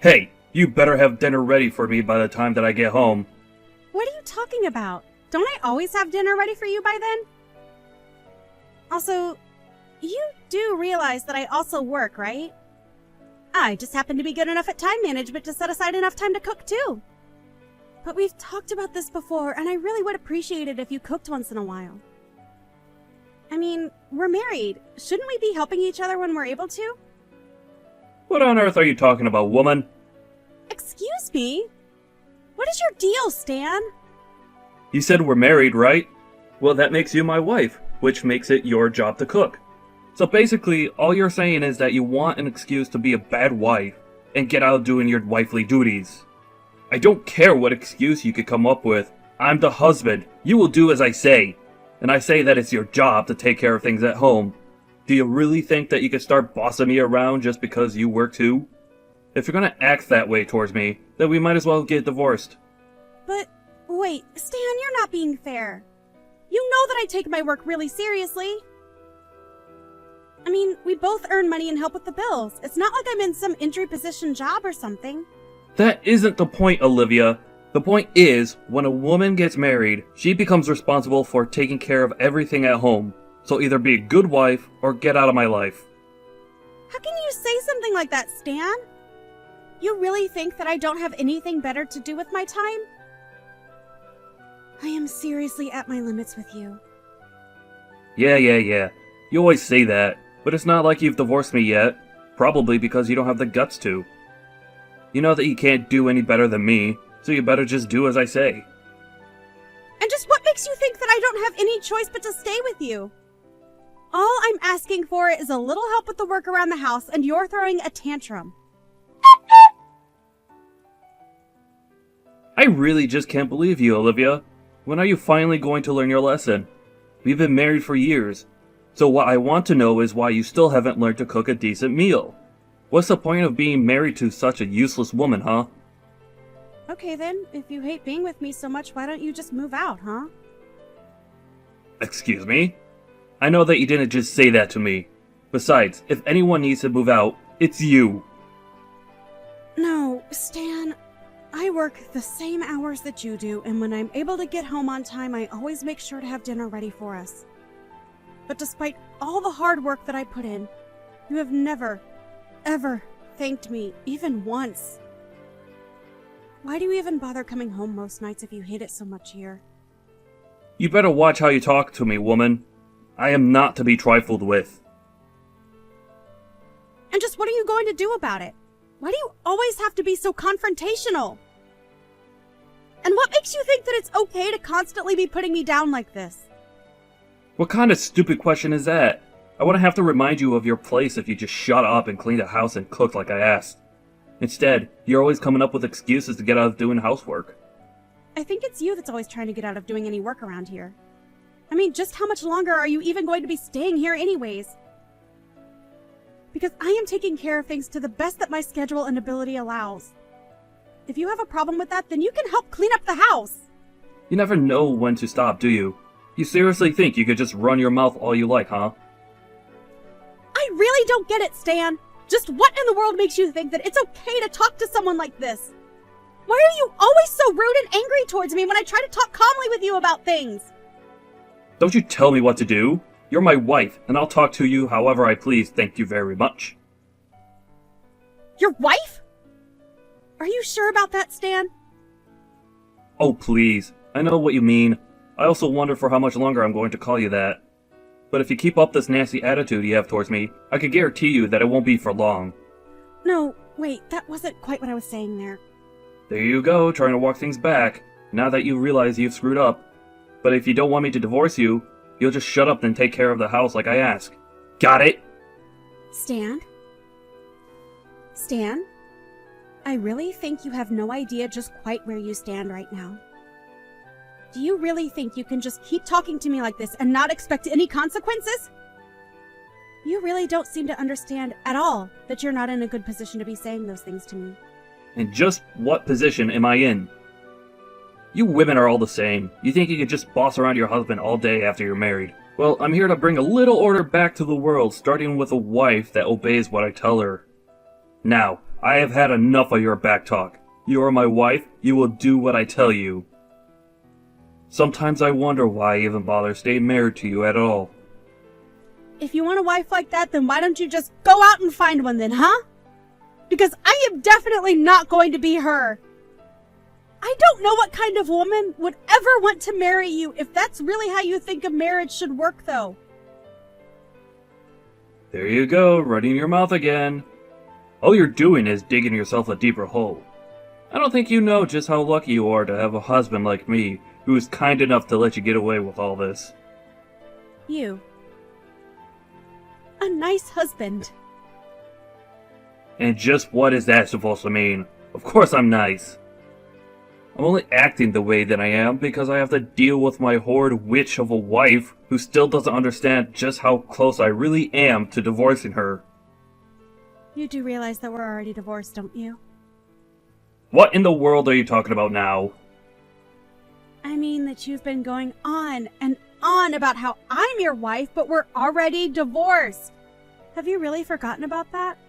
Hey, you better have dinner ready for me by the time that I get home. What are you talking about? Don't I always have dinner ready for you by then? Also, you do realize that I also work, right? I just happen to be good enough at time management to set aside enough time to cook too. But we've talked about this before, and I really would appreciate it if you cooked once in a while. I mean, we're married. Shouldn't we be helping each other when we're able to? What on earth are you talking about, woman? Excuse me? What is your deal, Stan? You said we're married, right? Well, that makes you my wife, which makes it your job to cook. So basically, all you're saying is that you want an excuse to be a bad wife and get out of doing your wifely duties. I don't care what excuse you could come up with. I'm the husband. You will do as I say. And I say that it's your job to take care of things at home. Do you really think that you could start bossing me around just because you work too? If you're gonna act that way towards me, then we might as well get divorced. But, wait, Stan, you're not being fair. You know that I take my work really seriously. I mean, we both earn money and help with the bills. It's not like I'm in some entry position job or something. That isn't the point, Olivia. The point is, when a woman gets married, she becomes responsible for taking care of everything at home. So either be a good wife or get out of my life. How can you say something like that, Stan? You really think that I don't have anything better to do with my time? I am seriously at my limits with you. Yeah. You always say that, but it's not like you've divorced me yet. Probably because you don't have the guts to. You know that you can't do any better than me, so you better just do as I say. And just what makes you think that I don't have any choice but to stay with you? All I'm asking for is a little help with the work around the house, and you're throwing a tantrum. I really just can't believe you, Olivia. When are you finally going to learn your lesson? We've been married for years, so what I want to know is why you still haven't learned to cook a decent meal. What's the point of being married to such a useless woman, huh? Okay then, if you hate being with me so much, why don't you just move out, huh? Excuse me? I know that you didn't just say that to me. Besides, if anyone needs to move out, it's you. No, Stan. I work the same hours that you do, and when I'm able to get home on time, I always make sure to have dinner ready for us. But despite all the hard work that I put in, you have never, ever thanked me, even once. Why do you even bother coming home most nights if you hate it so much here? You better watch how you talk to me, woman. I am not to be trifled with. And just what are you going to do about it? Why do you always have to be so confrontational? And what makes you think that it's okay to constantly be putting me down like this? What kind of stupid question is that? I wouldn't have to remind you of your place if you just shut up and cleaned the house and cooked like I asked. Instead, you're always coming up with excuses to get out of doing housework. I think it's you that's always trying to get out of doing any work around here. I mean, just how much longer are you even going to be staying here anyways? Because I am taking care of things to the best that my schedule and ability allows. If you have a problem with that, then you can help clean up the house. You never know when to stop, do you? You seriously think you could just run your mouth all you like, huh? I really don't get it, Stan. Just what in the world makes you think that it's okay to talk to someone like this? Why are you always so rude and angry towards me when I try to talk calmly with you about things? Don't you tell me what to do. You're my wife, and I'll talk to you however I please, thank you very much. Your wife? Are you sure about that, Stan? Oh, please. I know what you mean. I also wonder for how much longer I'm going to call you that. But if you keep up this nasty attitude you have towards me, I can guarantee you that it won't be for long. No, wait, that wasn't quite what I was saying there. There you go, trying to walk things back, now that you realize you've screwed up. But if you don't want me to divorce you, you'll just shut up and take care of the house like I ask. Got it? Stan? Stan? I really think you have no idea just quite where you stand right now. Do you really think you can just keep talking to me like this and not expect any consequences? You really don't seem to understand at all that you're not in a good position to be saying those things to me. And just what position am I in? You women are all the same. You think you could just boss around your husband all day after you're married. Well, I'm here to bring a little order back to the world, starting with a wife that obeys what I tell her. Now, I have had enough of your back talk. You are my wife, you will do what I tell you. Sometimes I wonder why I even bother staying married to you at all. If you want a wife like that, then why don't you just go out and find one then, huh? Because I am definitely not going to be her. I don't know what kind of woman would ever want to marry you if that's really how you think a marriage should work, though. There you go, running your mouth again. All you're doing is digging yourself a deeper hole. I don't think you know just how lucky you are to have a husband like me, who is kind enough to let you get away with all this. You. A nice husband. And just what is that supposed to mean? Of course I'm nice. I'm only acting the way that I am because I have to deal with my horrid witch of a wife who still doesn't understand just how close I really am to divorcing her. You do realize that we're already divorced, don't you? What in the world are you talking about now? I mean that you've been going on and on about how I'm your wife, but we're already divorced. Have you really forgotten about that?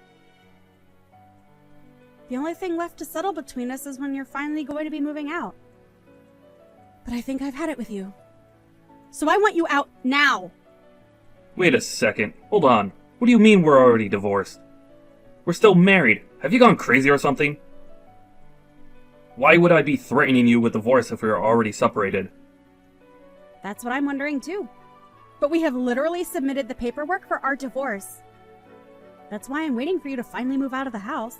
The only thing left to settle between us is when you're finally going to be moving out. But I think I've had it with you. So I want you out now. Wait a second. Hold on. What do you mean we're already divorced? We're still married. Have you gone crazy or something? Why would I be threatening you with divorce if we are already separated? That's what I'm wondering too. But we have literally submitted the paperwork for our divorce. That's why I'm waiting for you to finally move out of the house.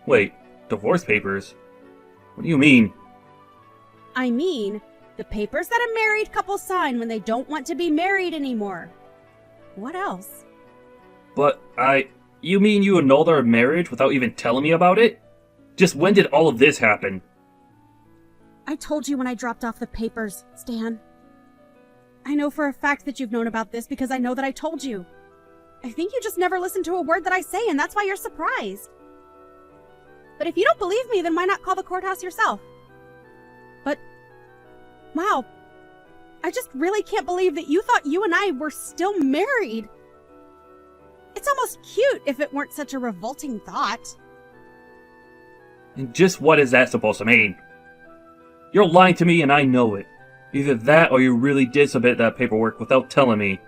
Wait, divorce papers? What do you mean? I mean, the papers that a married couple sign when they don't want to be married anymore. What else? But you mean you annulled our marriage without even telling me about it? Just when did all of this happen? I told you when I dropped off the papers, Stan. I know for a fact that you've known about this because I know that I told you. I think you just never listen to a word that I say, and that's why you're surprised. But if you don't believe me, then why not call the courthouse yourself? But, wow, I just really can't believe that you thought you and I were still married. It's almost cute if it weren't such a revolting thought. And just what is that supposed to mean? You're lying to me and I know it. Either that or you really did submit that paperwork without telling me.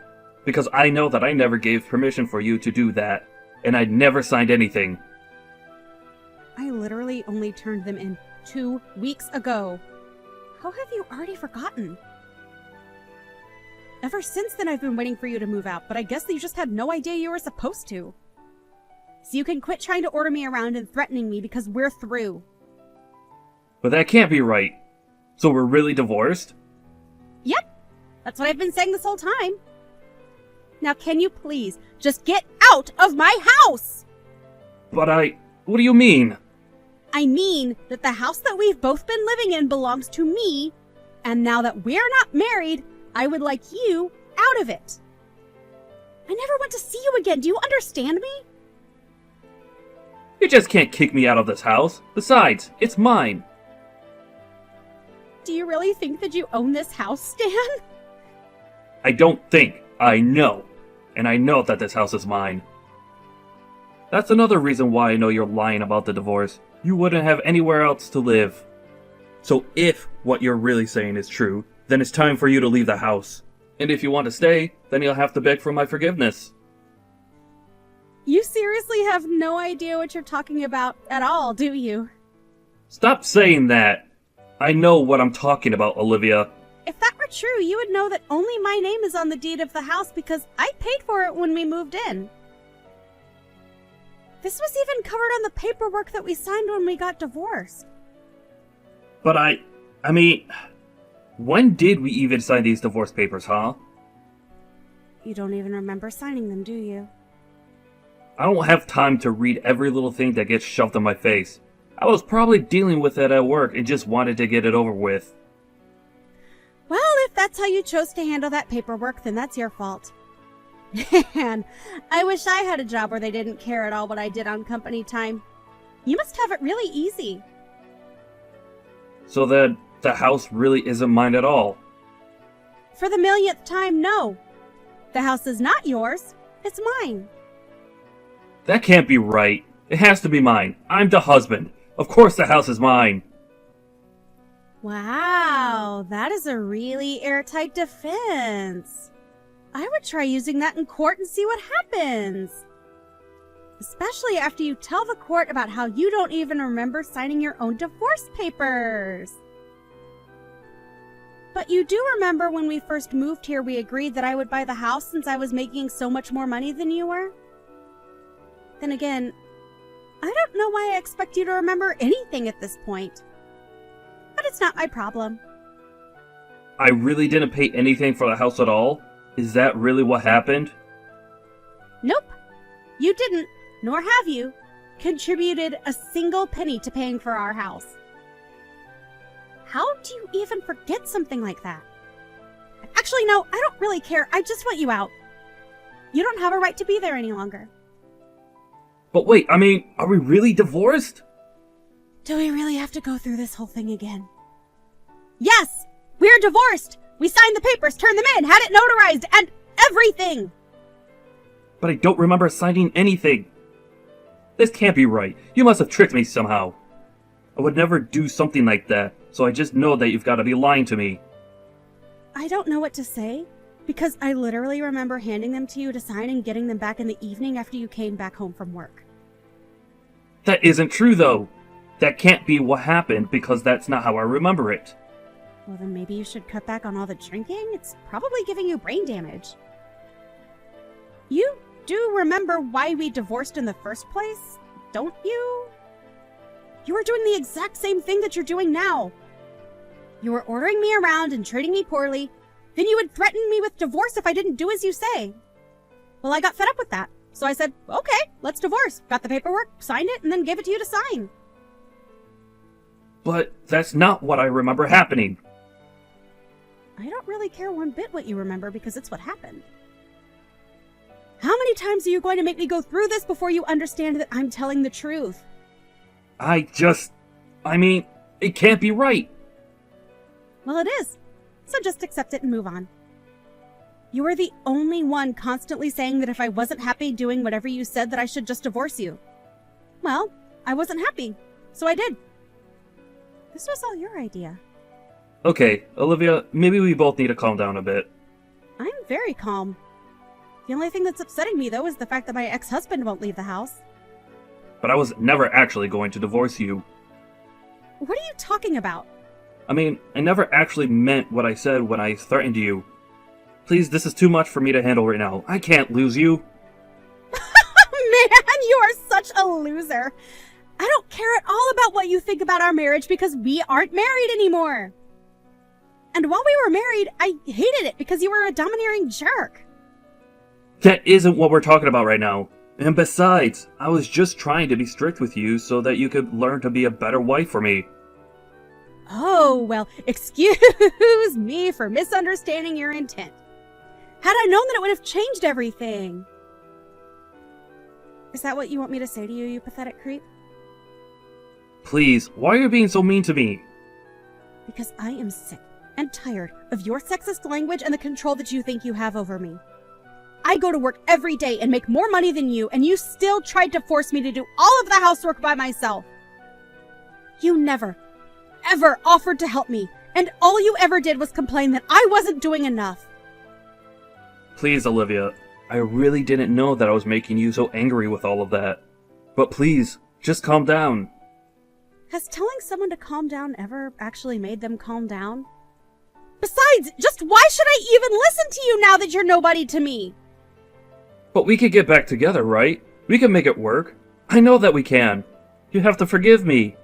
Because I know that I never gave permission for you to do that. And I never signed anything. I literally only turned them in 2 weeks ago. How have you already forgotten? Ever since then I've been waiting for you to move out, but I guess that you just had no idea you were supposed to. So you can quit trying to order me around and threatening me because we're through. But that can't be right. So we're really divorced? Yep, that's what I've been saying this whole time. Now can you please just get out of my house? But what do you mean? I mean that the house that we've both been living in belongs to me, and now that we're not married, I would like you out of it. I never want to see you again. Do you understand me? You just can't kick me out of this house. Besides, it's mine. Do you really think that you own this house, Stan? I don't think. I know. And I know that this house is mine. That's another reason why I know you're lying about the divorce. You wouldn't have anywhere else to live. So if what you're really saying is true, then it's time for you to leave the house. And if you want to stay, then you'll have to beg for my forgiveness. You seriously have no idea what you're talking about at all, do you? Stop saying that. I know what I'm talking about, Olivia. If that were true, you would know that only my name is on the deed of the house because I paid for it when we moved in. This was even covered on the paperwork that we signed when we got divorced. But I mean, when did we even sign these divorce papers, huh? You don't even remember signing them, do you? I don't have time to read every little thing that gets shoved in my face. I was probably dealing with it at work and just wanted to get it over with. Well, if that's how you chose to handle that paperwork, then that's your fault. Man, I wish I had a job where they didn't care at all what I did on company time. You must have it really easy. So then, the house really isn't mine at all. For the millionth time, no. The house is not yours. It's mine. That can't be right. It has to be mine. I'm the husband. Of course the house is mine. Wow, that is a really airtight defense. I would try using that in court and see what happens. Especially after you tell the court about how you don't even remember signing your own divorce papers. But you do remember when we first moved here, we agreed that I would buy the house since I was making so much more money than you were? Then again, I don't know why I expect you to remember anything at this point. But it's not my problem. I really didn't pay anything for the house at all? Is that really what happened? Nope. You didn't, nor have you, contributed a single penny to paying for our house. How do you even forget something like that? Actually, no, I don't really care. I just want you out. You don't have a right to be there any longer. But wait, I mean, are we really divorced? Do we really have to go through this whole thing again? Yes! We're divorced! We signed the papers, turned them in, had it notarized, and everything! But I don't remember signing anything. This can't be right. You must have tricked me somehow. I would never do something like that, so I just know that you've got to be lying to me. I don't know what to say, because I literally remember handing them to you to sign and getting them back in the evening after you came back home from work. That isn't true, though. That can't be what happened, because that's not how I remember it. Well, then maybe you should cut back on all the drinking? It's probably giving you brain damage. You do remember why we divorced in the first place, don't you? You were doing the exact same thing that you're doing now. You were ordering me around and treating me poorly. Then you would threaten me with divorce if I didn't do as you say. Well, I got fed up with that. So I said, okay, let's divorce. Got the paperwork, signed it, and then gave it to you to sign. But that's not what I remember happening. I don't really care one bit what you remember because it's what happened. How many times are you going to make me go through this before you understand that I'm telling the truth? I mean, it can't be right. Well, it is. So just accept it and move on. You were the only one constantly saying that if I wasn't happy doing whatever you said that I should just divorce you. Well, I wasn't happy, so I did. This was all your idea. Okay, Olivia, maybe we both need to calm down a bit. I'm very calm. The only thing that's upsetting me, though, is the fact that my ex-husband won't leave the house. But I was never actually going to divorce you. What are you talking about? I mean, I never actually meant what I said when I threatened you. Please, this is too much for me to handle right now. I can't lose you. Man, you are such a loser. I don't care at all about what you think about our marriage because we aren't married anymore. And while we were married, I hated it because you were a domineering jerk. That isn't what we're talking about right now. And besides, I was just trying to be strict with you so that you could learn to be a better wife for me. Oh, well, excuse me for misunderstanding your intent. Had I known that it would have changed everything. Is that what you want me to say to you, you pathetic creep? Please, why are you being so mean to me? Because I am sick and tired of your sexist language and the control that you think you have over me. I go to work every day and make more money than you, and you still tried to force me to do all of the housework by myself. You never, ever offered to help me, and all you ever did was complain that I wasn't doing enough. Please, Olivia, I really didn't know that I was making you so angry with all of that. But please, just calm down. Has telling someone to calm down ever actually made them calm down? Besides, just why should I even listen to you now that you're nobody to me? But we could get back together, right? We can make it work. I know that we can. You have to forgive me.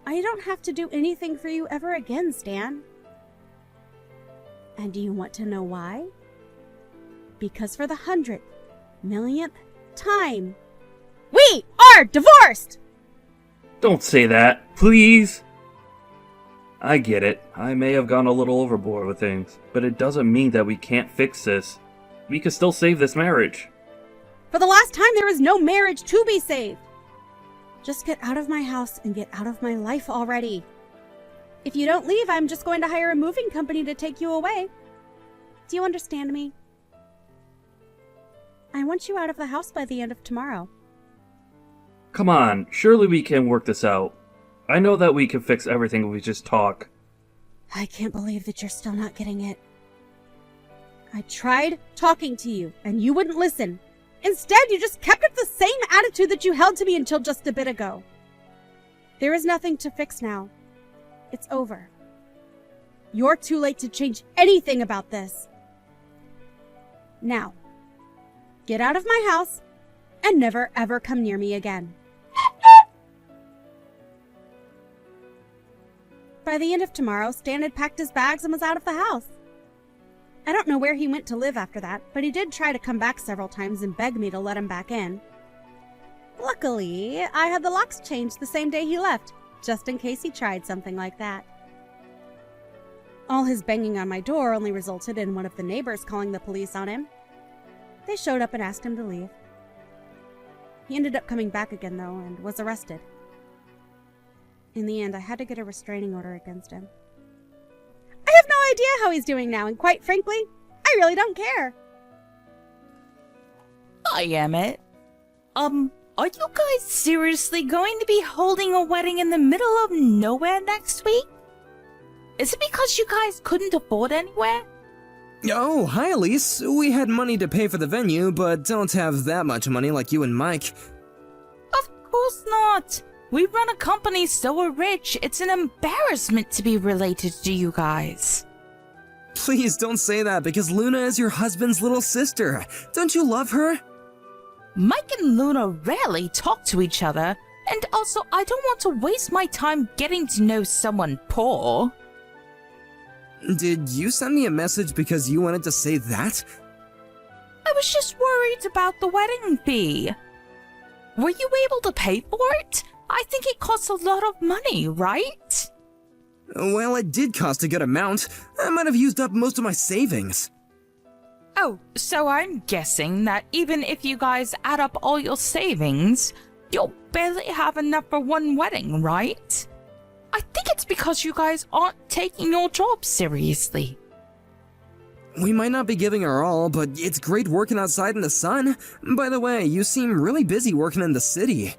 I don't have to do anything for you ever again, Stan. And do you want to know why? Because for the 100 millionth time, we are divorced! Don't say that, please. I get it. I may have gone a little overboard with things, but it doesn't mean that we can't fix this. We can still save this marriage. For the last time, there is no marriage to be saved. Just get out of my house and get out of my life already. If you don't leave, I'm just going to hire a moving company to take you away. Do you understand me? I want you out of the house by the end of tomorrow. Come on, surely we can work this out. I know that we can fix everything if we just talk. I can't believe that you're still not getting it. I tried talking to you, and you wouldn't listen. Instead, you just kept up the same attitude that you held to me until just a bit ago. There is nothing to fix now. It's over. You're too late to change anything about this. Now, get out of my house and never ever come near me again. By the end of tomorrow, Stan had packed his bags and was out of the house. I don't know where he went to live after that, but he did try to come back several times and beg me to let him back in. Luckily, I had the locks changed the same day he left, just in case he tried something like that. All his banging on my door only resulted in one of the neighbors calling the police on him. They showed up and asked him to leave. He ended up coming back again, though, and was arrested. In the end, I had to get a restraining order against him. I have no idea how he's doing now, and quite frankly, I really don't care. Hi, Emmett. Are you guys seriously going to be holding a wedding in the middle of nowhere next week? Is it because you guys couldn't afford anywhere? Oh, hi Elise. We had money to pay for the venue, but don't have that much money like you and Mike. Of course not. We run a company so we're rich, it's an embarrassment to be related to you guys. Please don't say that, because Luna is your husband's little sister. Don't you love her? Mike and Luna rarely talk to each other, and also I don't want to waste my time getting to know someone poor. Did you send me a message because you wanted to say that? I was just worried about the wedding fee. Were you able to pay for it? I think it costs a lot of money, right? Well, it did cost a good amount. I might have used up most of my savings. Oh, so I'm guessing that even if you guys add up all your savings, you'll barely have enough for one wedding, right? I think it's because you guys aren't taking your job seriously. We might not be giving our all, but it's great working outside in the sun. By the way, you seem really busy working in the city.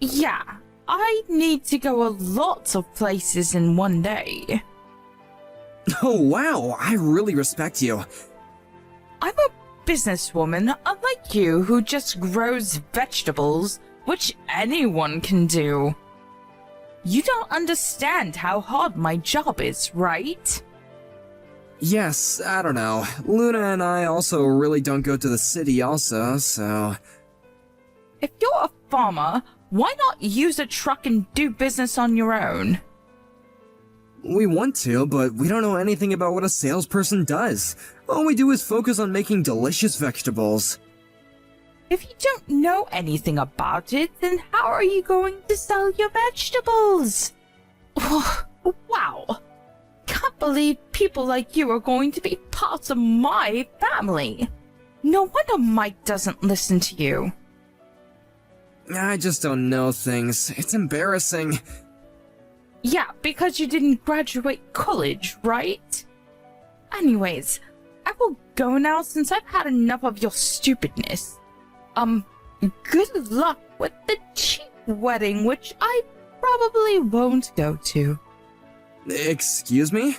Yeah, I need to go a lot of places in one day. Oh wow, I really respect you. I'm a businesswoman, unlike you, who just grows vegetables, which anyone can do. You don't understand how hard my job is, right? Yes, I don't know. Luna and I also really don't go to the city also, so... If you're a farmer, why not use a truck and do business on your own? We want to, but we don't know anything about what a salesperson does. All we do is focus on making delicious vegetables. If you don't know anything about it, then how are you going to sell your vegetables? Wow. Can't believe people like you are going to be part of my family. No wonder Mike doesn't listen to you. I just don't know things. It's embarrassing. Yeah, because you didn't graduate college, right? Anyways, I will go now since I've had enough of your stupidness. Good luck with the cheap wedding, which I probably won't go to. Excuse me?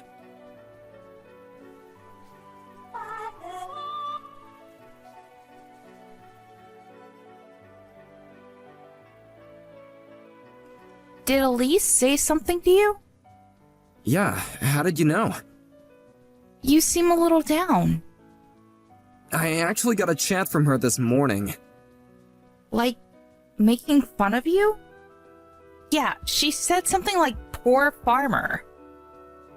Did Elise say something to you? Yeah, how did you know? You seem a little down. I actually got a chat from her this morning. Like, making fun of you? Yeah, she said something like poor farmer.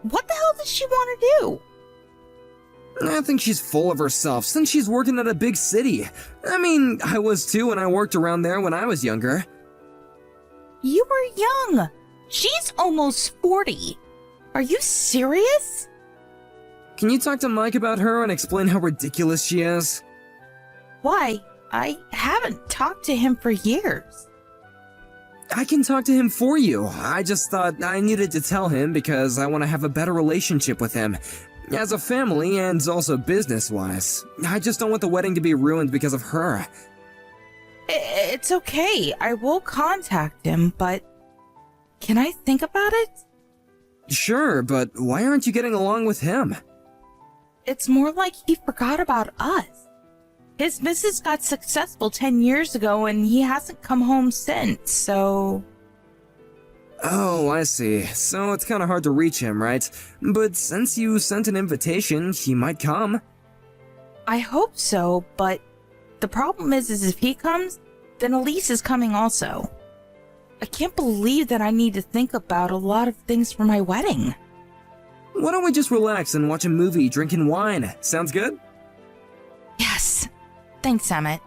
What the hell does she want to do? I think she's full of herself since she's working at a big city. I mean, I was too when I worked around there when I was younger. You were young. She's almost 40. Are you serious? Can you talk to Mike about her and explain how ridiculous she is? Why? I haven't talked to him for years. I can talk to him for you. I just thought I needed to tell him because I want to have a better relationship with him. As a family and also business-wise. I just don't want the wedding to be ruined because of her. It's okay. I will contact him, but can I think about it? Sure, but why aren't you getting along with him? It's more like he forgot about us. His business got successful 10 years ago and he hasn't come home since, so... Oh, I see. So it's kinda hard to reach him, right? But since you sent an invitation, he might come. I hope so, but the problem is if he comes, then Elise is coming also. I can't believe that I need to think about a lot of things for my wedding. Why don't we just relax and watch a movie drinking wine? Sounds good? Yes. Thanks, Emmett.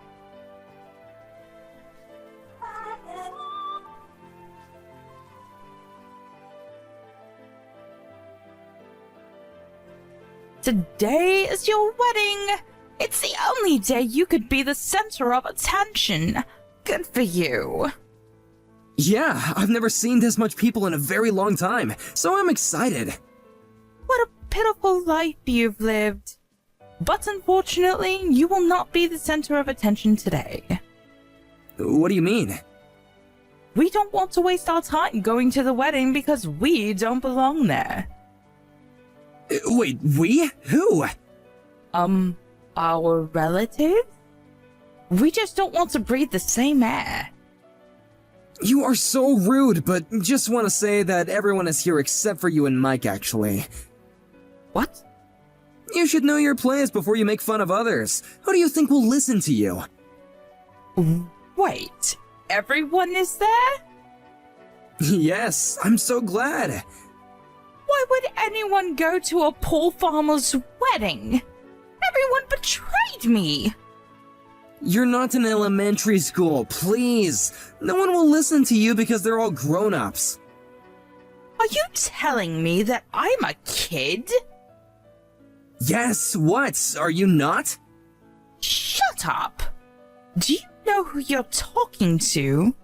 Today is your wedding! It's the only day you could be the center of attention. Good for you. Yeah, I've never seen this much people in a very long time, so I'm excited. What a pitiful life you've lived. But unfortunately, you will not be the center of attention today. What do you mean? We don't want to waste our time going to the wedding because we don't belong there. Wait, we? Who? Our relatives? We just don't want to breathe the same air. You are so rude, but just want to say that everyone is here except for you and Mike, actually. What? You should know your place before you make fun of others. Who do you think will listen to you? Wait, everyone is there? Yes, I'm so glad. Why would anyone go to a poor farmer's wedding? Everyone betrayed me! You're not in elementary school, please. No one will listen to you because they're all grown-ups. Are you telling me that I'm a kid? Yes, what? Are you not? Shut up! Do you know who you're talking to?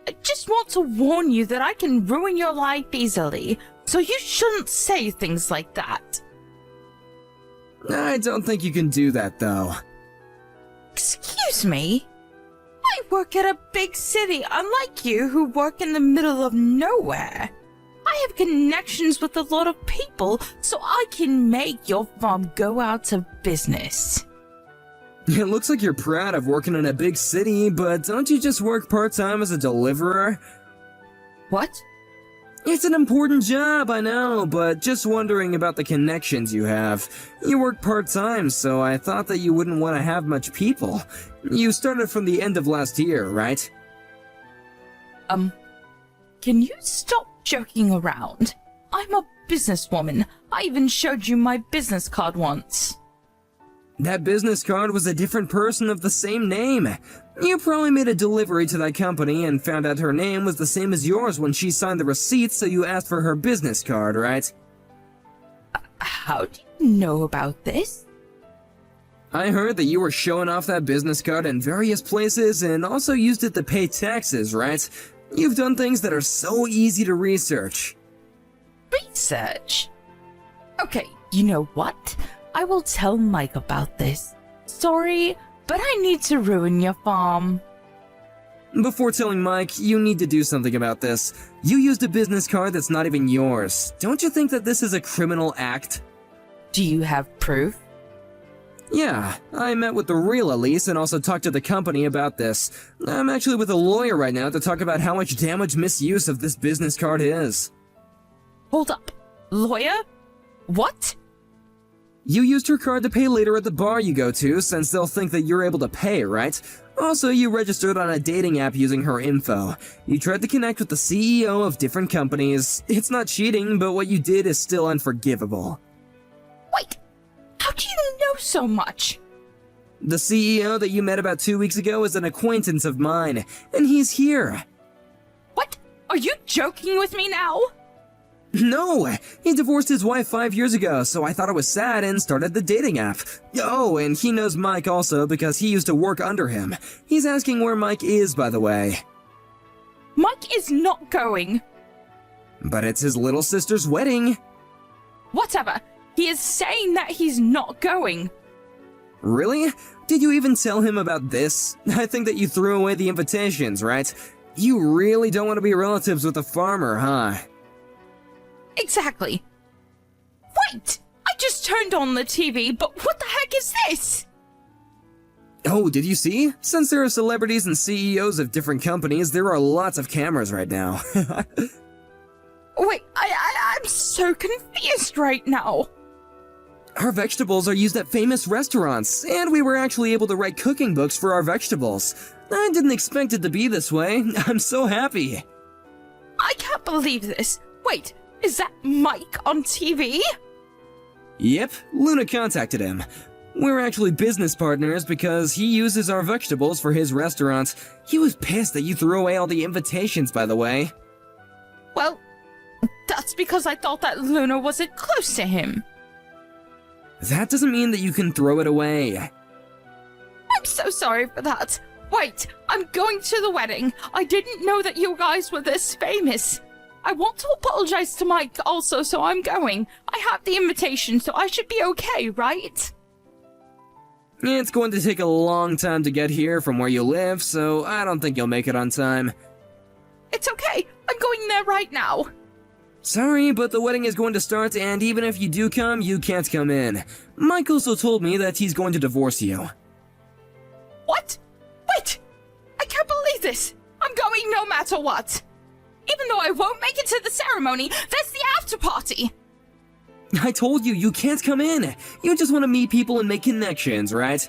I just want to warn you that I can ruin your life easily, so you shouldn't say things like that. I don't think you can do that, though. Excuse me? I work at a big city, unlike you who work in the middle of nowhere. I have connections with a lot of people, so I can make your farm go out of business. It looks like you're proud of working in a big city, but don't you just work part-time as a deliverer? What? It's an important job, I know, but just wondering about the connections you have. You work part-time, so I thought that you wouldn't want to have much people. You started from the end of last year, right? Can you stop joking around? I'm a businesswoman. I even showed you my business card once. That business card was a different person of the same name. You probably made a delivery to that company and found out her name was the same as yours when she signed the receipt, so you asked for her business card, right? How do you know about this? I heard that you were showing off that business card in various places and also used it to pay taxes, right? You've done things that are so easy to research. Research? Okay, you know what? I will tell Mike about this. Sorry, but I need to ruin your farm. Before telling Mike, you need to do something about this. You used a business card that's not even yours. Don't you think that this is a criminal act? Do you have proof? Yeah, I met with the real Elise and also talked to the company about this. I'm actually with a lawyer right now to talk about how much damage misuse of this business card is. Hold up. Lawyer? What? You used her card to pay later at the bar you go to, since they'll think that you're able to pay, right? Also, you registered on a dating app using her info. You tried to connect with the CEO of different companies. It's not cheating, but what you did is still unforgivable. Wait, how do you know so much? The CEO that you met about 2 weeks ago is an acquaintance of mine, and he's here. What? Are you joking with me now? No, he divorced his wife 5 years ago, so I thought it was sad and started the dating app. Oh, and he knows Mike also because he used to work under him. He's asking where Mike is, by the way. Mike is not going. But it's his little sister's wedding. Whatever. He is saying that he's not going. Really? Did you even tell him about this? I think that you threw away the invitations, right? You really don't want to be relatives with a farmer, huh? Exactly. Wait! I just turned on the TV, but what the heck is this? Oh, did you see? Since there are celebrities and CEOs of different companies, there are lots of cameras right now. Wait, I'm so confused right now. Our vegetables are used at famous restaurants, and we were actually able to write cooking books for our vegetables. I didn't expect it to be this way. I'm so happy. I can't believe this. Wait, is that Mike on TV? Yep, Luna contacted him. We're actually business partners because he uses our vegetables for his restaurant. He was pissed that you threw away all the invitations, by the way. Well, that's because I thought that Luna wasn't close to him. That doesn't mean that you can throw it away. I'm so sorry for that. Wait, I'm going to the wedding. I didn't know that you guys were this famous. I want to apologize to Mike also, so I'm going. I have the invitation, so I should be okay, right? It's going to take a long time to get here from where you live, so I don't think you'll make it on time. It's okay. I'm going there right now. Sorry, but the wedding is going to start, and even if you do come, you can't come in. Mike also told me that he's going to divorce you. What? Wait! I can't believe this! I'm going no matter what! Even though I won't make it to the ceremony, there's the after party! I told you, you can't come in. You just want to meet people and make connections, right?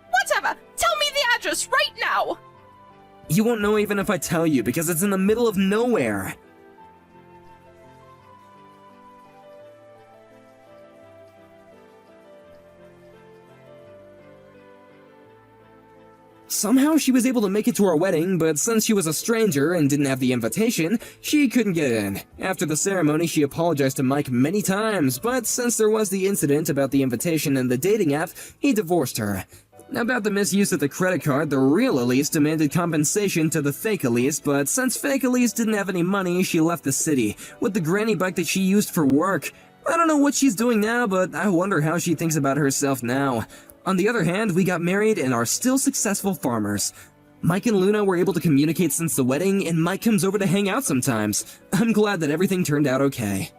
Whatever! Tell me the address right now! You won't know even if I tell you, because it's in the middle of nowhere. Somehow she was able to make it to our wedding, but since she was a stranger and didn't have the invitation, she couldn't get in. After the ceremony, she apologized to Mike many times, but since there was the incident about the invitation and the dating app, he divorced her. About the misuse of the credit card, the real Elise demanded compensation to the fake Elise, but since fake Elise didn't have any money, she left the city, with the granny bike that she used for work. I don't know what she's doing now, but I wonder how she thinks about herself now. On the other hand, we got married and are still successful farmers. Mike and Luna were able to communicate since the wedding, and Mike comes over to hang out sometimes. I'm glad that everything turned out okay.